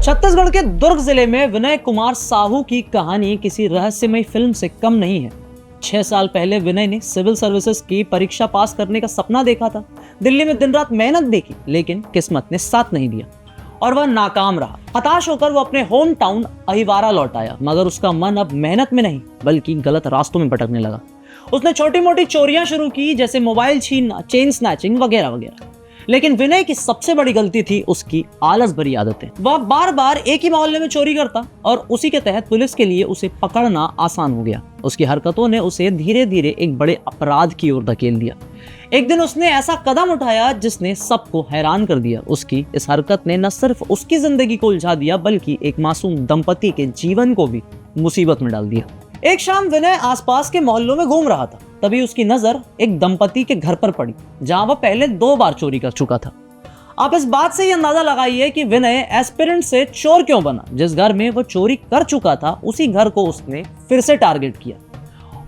छत्तीसगढ़ के दुर्ग जिले में विनय कुमार साहू की कहानी किसी रहस्यमय फिल्म से कम नहीं है। 6 साल पहले विनय ने सिविल सर्विसेज की परीक्षा पास करने का सपना देखा था। दिल्ली में दिन रात मेहनत भी की, लेकिन किस्मत ने साथ नहीं दिया और वह नाकाम रहा। हताश होकर वो अपने होम टाउन अहिवारा लौट आया, मगर उसका मन अब मेहनत में नहीं बल्कि गलत रास्तों में भटकने लगा। उसने छोटी मोटी चोरियां शुरू की, जैसे मोबाइल छीनना, चेन स्नैचिंग वगैरह वगैरह। लेकिन विनय की सबसे बड़ी गलती थी उसकी आलस भरी आदतें। वह बार बार एक ही मोहल्ले में चोरी करता और उसी के तहत पुलिस के लिए उसे पकड़ना आसान हो गया। उसकी हरकतों ने उसे धीरे धीरे एक बड़े अपराध की ओर धकेल दिया। एक दिन उसने ऐसा कदम उठाया जिसने सबको हैरान कर दिया। उसकी इस हरकत ने न सिर्फ उसकी जिंदगी को उलझा दिया बल्कि एक मासूम दंपति के जीवन को भी मुसीबत में डाल दिया। एक शाम विनय आसपास के मोहल्लों में घूम रहा था, तभी उसकी नजर एक दंपति के घर पर पड़ी जहां वह पहले 2 बार चोरी कर चुका था। आप इस बात से ही अंदाजा लगाइए कि विनय एस्पिरेंट से चोर क्यों बना। जिस घर में वो चोरी कर चुका था उसी घर को उसने फिर से टारगेट किया।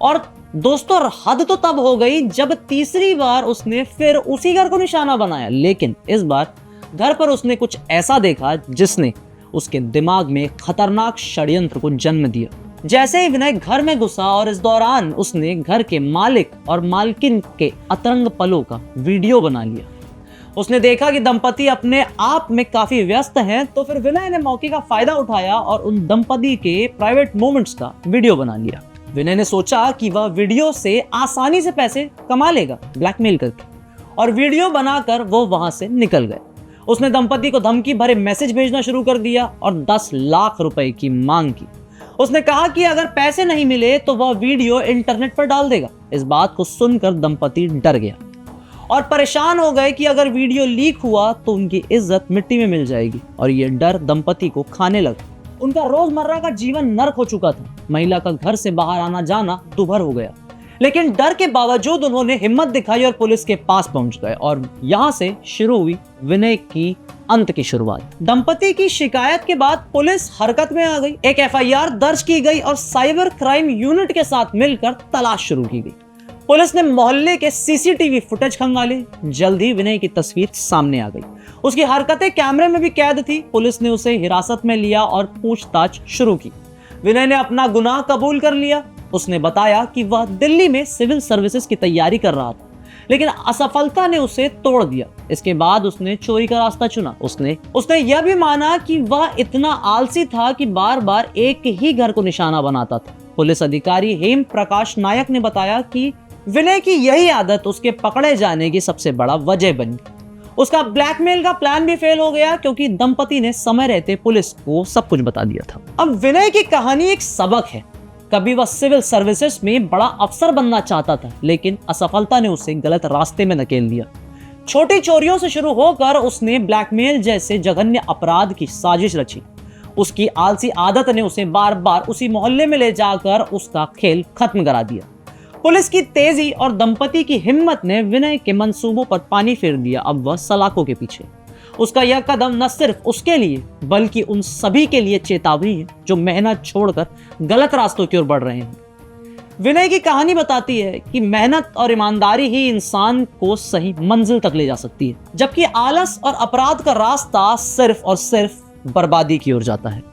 और दोस्तों, हद तो तब हो गई जब तीसरी बार उसने फिर उसी घर को निशाना बनाया, लेकिन इस बार घर पर उसने कुछ ऐसा देखा जिसने उसके दिमाग में खतरनाक षड्यंत्र को जन्म दिया। जैसे ही विनय घर में घुसा और इस दौरान उसने घर के मालिक और मालकिन के अतरंग पलों का वीडियो बना लिया। उसने देखा कि दंपति अपने आप में काफी व्यस्त हैं, तो फिर विनय ने मौके का फायदा उठाया और उन दंपति के प्राइवेट मोमेंट्स का वीडियो बना लिया। विनय ने सोचा कि वह वीडियो से आसानी से पैसे कमा लेगा ब्लैकमेल करके, और वीडियो बनाकर वो वहां से निकल गए। उसने दंपति को धमकी भरे मैसेज भेजना शुरू कर दिया और 10 लाख रुपए की मांग की। उसने कहा कि अगर पैसे नहीं मिले तो वह वीडियो इंटरनेट पर डाल देगा। इस बात को सुनकर दंपति डर गया और परेशान हो गए कि अगर वीडियो लीक हुआ तो उनकी इज्जत मिट्टी में मिल जाएगी, और यह डर दंपति को खाने लगा। उनका रोजमर्रा का जीवन नर्क हो चुका था। महिला का घर से बाहर आना जाना दुभर हो गया, लेकिन डर के बावजूद उन्होंने हिम्मत दिखाई और पुलिस के पास पहुंच गए। और यहां से शुरू हुई विनय की अंत की शुरुआत। दंपति की शिकायत के बाद पुलिस हरकत में आ गई। एक एफआईआर दर्ज की गई और साइबर क्राइम यूनिट के साथ मिलकर तलाश शुरू की गई। पुलिस ने मोहल्ले के सीसीटीवी फुटेज खंगाले। जल्द ही विनय की तस्वीर सामने आ गई। उसकी हरकतें कैमरे में भी कैद थी। पुलिस ने उसे हिरासत में लिया और पूछताछ शुरू की। विनय ने अपना गुनाह कबूल कर लिया। उसने बताया कि वह दिल्ली में सिविल सर्विसेज की तैयारी कर रहा था, लेकिन असफलता ने उसे तोड़ दिया। इसके बाद उसने चोरी का रास्ता चुना। उसने यह भी माना कि वह इतना आलसी था कि बार बार एक ही घर को निशाना बनाता था। पुलिस अधिकारी हेम प्रकाश नायक ने बताया कि विनय की यही आदत उसके पकड़े जाने की सबसे बड़ा वजह बनी। उसका ब्लैकमेल का प्लान भी फेल हो गया क्योंकि दंपति ने समय रहते पुलिस को सब कुछ बता दिया था। अब विनय की कहानी एक सबक है। कभी वह सिविल सर्विसेज में बड़ा अफसर बनना चाहता था, लेकिन असफलता ने उसे गलत रास्ते में धकेल दिया। छोटी चोरियों से शुरू होकर उसने ब्लैकमेल जैसे जघन्य अपराध की साजिश रची। उसकी आलसी आदत ने उसे बार बार उसी मोहल्ले में ले जाकर उसका खेल खत्म करा दिया। पुलिस की तेजी और दंपति की हिम्मत ने विनय के मंसूबों पर पानी फेर दिया। अब वह सलाखों के पीछे। उसका यह कदम न सिर्फ उसके लिए बल्कि उन सभी के लिए चेतावनी है जो मेहनत छोड़कर गलत रास्तों की ओर बढ़ रहे हैं। विनय की कहानी बताती है कि मेहनत और ईमानदारी ही इंसान को सही मंजिल तक ले जा सकती है, जबकि आलस और अपराध का रास्ता सिर्फ और सिर्फ बर्बादी की ओर जाता है।